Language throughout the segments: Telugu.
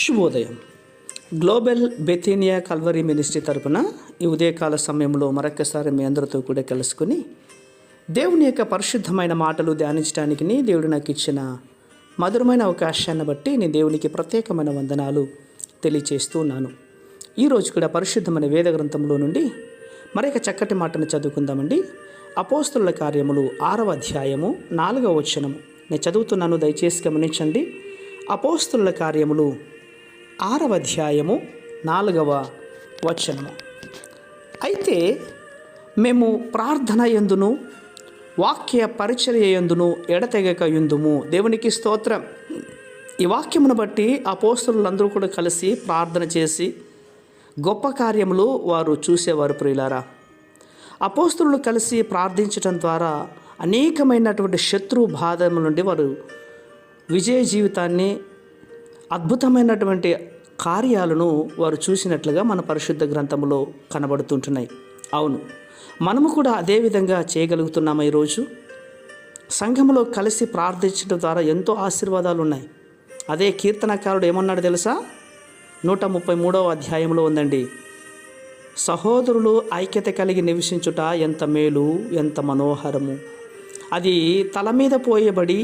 శుభోదయం. గ్లోబల్ బెథేనియా కల్వరీ మినిస్ట్రీ తరపున ఈ ఉదయకాల సమయంలో మరొకసారి మీ అందరితో కూడా కలుసుకుని దేవుని యొక్క పరిశుద్ధమైన మాటలు ధ్యానించడానికి దేవుడు నాకు ఇచ్చిన మధురమైన అవకాశాన్ని బట్టి నేను దేవునికి ప్రత్యేకమైన వందనాలు తెలియచేస్తూ ఉన్నాను. ఈరోజు కూడా పరిశుద్ధమైన వేద గ్రంథంలో నుండి మరొక చక్కటి మాటను చదువుకుందామండి. అపోస్తుల కార్యములు 6వ అధ్యాయము 4వ వచనము నేను చదువుతున్నాను, దయచేసి గమనించండి. అపోస్తుల కార్యములు 6వ అధ్యాయము 4వ వచనము. అయితే మేము ప్రార్థన యందును వాక్య పరిచర్య యందును ఎడతెగక యుందుము. దేవునికి స్తోత్రం. ఈ వాక్యమును బట్టి అపోస్తలులందరూ కూడా కలిసి ప్రార్థన చేసి గొప్ప కార్యములు వారు చూసేవారు. ప్రియులారా, అపోస్తలులు కలిసి ప్రార్థించటం ద్వారా అనేకమైనటువంటి శత్రు బాధల నుండి వారు విజయ జీవితాన్ని, అద్భుతమైనటువంటి కార్యాలను వారు చూసినట్లుగా మన పరిశుద్ధ గ్రంథములో కనబడుతుంటున్నాయి. అవును, మనము కూడా అదే విధంగా చేయగలుగుతున్నాము. ఈరోజు సంఘములో కలిసి ప్రార్థించడం ద్వారా ఎంతో ఆశీర్వాదాలు ఉన్నాయి. అదే కీర్తనకారుడు ఏమన్నాడు తెలుసా? 133వ అధ్యాయంలో ఉందండి. సహోదరులు ఐక్యత కలిగి నివసించుట ఎంత మేలు, ఎంత మనోహరము. అది తల మీద పోయబడి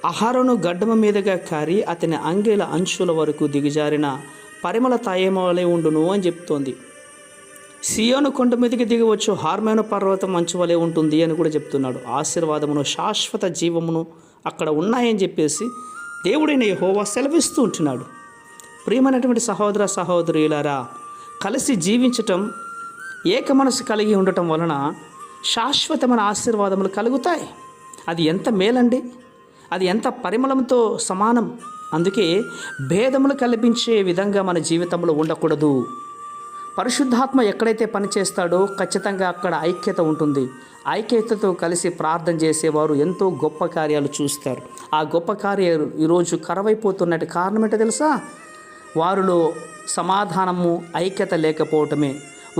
అహరోను గడ్డమ మీదుగా కారి అతని అంగేల అంచుల వరకు దిగజారిన పరిమళ తైలమువలె ఉండును అని చెప్తోంది. సియోను కొండ మీదకి దిగవచ్చు, హార్మోను పర్వతం మంచు వలె ఉంటుంది అని కూడా చెప్తున్నాడు. ఆశీర్వాదమును, శాశ్వత జీవమును అక్కడ ఉన్నాయని చెప్పేసి దేవుడైన యెహోవా సెలవిస్తూ ఉంటున్నాడు. ప్రియమైనటువంటి సహోదర సహోదరులారా, కలిసి జీవించటం, ఏక మనసు కలిగి ఉండటం వలన శాశ్వతమైన ఆశీర్వాదములు కలుగుతాయి. అది ఎంత మేలండి, అది ఎంత పరిమళంతో సమానం. అందుకే భేదములు కల్పించే విధంగా మన జీవితంలో ఉండకూడదు. పరిశుద్ధాత్మ ఎక్కడైతే పనిచేస్తాడో ఖచ్చితంగా అక్కడ ఐక్యత ఉంటుంది. ఐక్యతతో కలిసి ప్రార్థన చేసేవారు ఎంతో గొప్ప కార్యాలు చూస్తారు. ఆ గొప్ప కార్యాలు ఈరోజు కరవైపోతున్నట్టు కారణం ఏంటో తెలుసా? వారిలో సమాధానము, ఐక్యత లేకపోవటమే,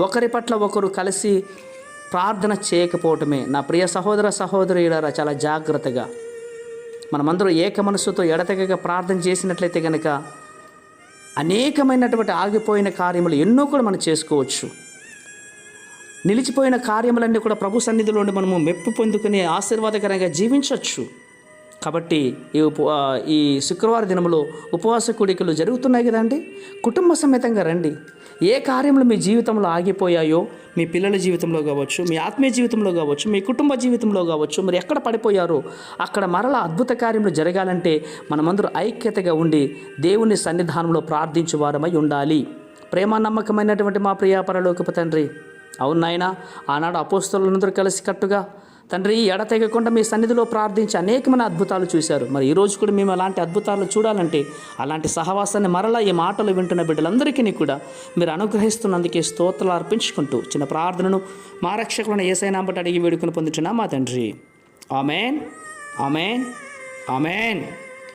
ఒకరి పట్ల ఒకరు కలిసి ప్రార్థన చేయకపోవటమే. నా ప్రియ సహోదర సహోదరులారా, చాలా జాగ్రత్తగా మనమందరూ ఏక మనసుతో ఎడతెగక ప్రార్థన చేసినట్లయితే కనుక అనేకమైనటువంటి ఆగిపోయిన కార్యములు ఎన్నో కూడా మనం చేసుకోవచ్చు. నిలిచిపోయిన కార్యములన్నీ కూడా ప్రభు సన్నిధిలో మనము మెప్పు పొందుకుని ఆశీర్వాదకరంగా జీవించవచ్చు. కాబట్టి ఈ శుక్రవారం దినములో ఉపవాస కూడికలు జరుగుతున్నాయి కదండి. కుటుంబ సమేతంగా రండి. ఏ కార్యములు మీ జీవితంలో ఆగిపోయాయో, మీ పిల్లల జీవితంలో కావచ్చు, మీ ఆత్మీయ జీవితంలో కావచ్చు, మీ కుటుంబ జీవితంలో కావచ్చు, మీరు ఎక్కడ పడిపోయారో అక్కడ మరలా అద్భుత కార్యములు జరగాలంటే మనమందరూ ఐక్యతగా ఉండి దేవుని సన్నిధానంలో ప్రార్థించే వారమై ఉండాలి. ప్రేమ నమ్మకమైనటువంటి మా ప్రియ పరలోకపు తండ్రి, అవును నాయనా, ఆనాడు అపోస్తలులందరూ కలిసి కట్టుగా తండ్రి ఎడతెగకుండా మీ సన్నిధిలో ప్రార్థించి అనేకమైన అద్భుతాలు చూశారు. మరి ఈరోజు కూడా మేము అలాంటి అద్భుతాలు చూడాలంటే అలాంటి సహవాసాన్ని మరలా ఈ మాటలు వింటున్న బిడ్డలందరికీ కూడా మీరు అనుగ్రహిస్తున్నందుకే స్తోత్రాలు అర్పించుకుంటూ చిన్న ప్రార్థనను మా రక్షకులను యేసయ్య నామమున అడిగి వేడుకొని పొందుచున్నాం మా తండ్రి. ఆమేన్, ఆమేన్, ఆమేన్.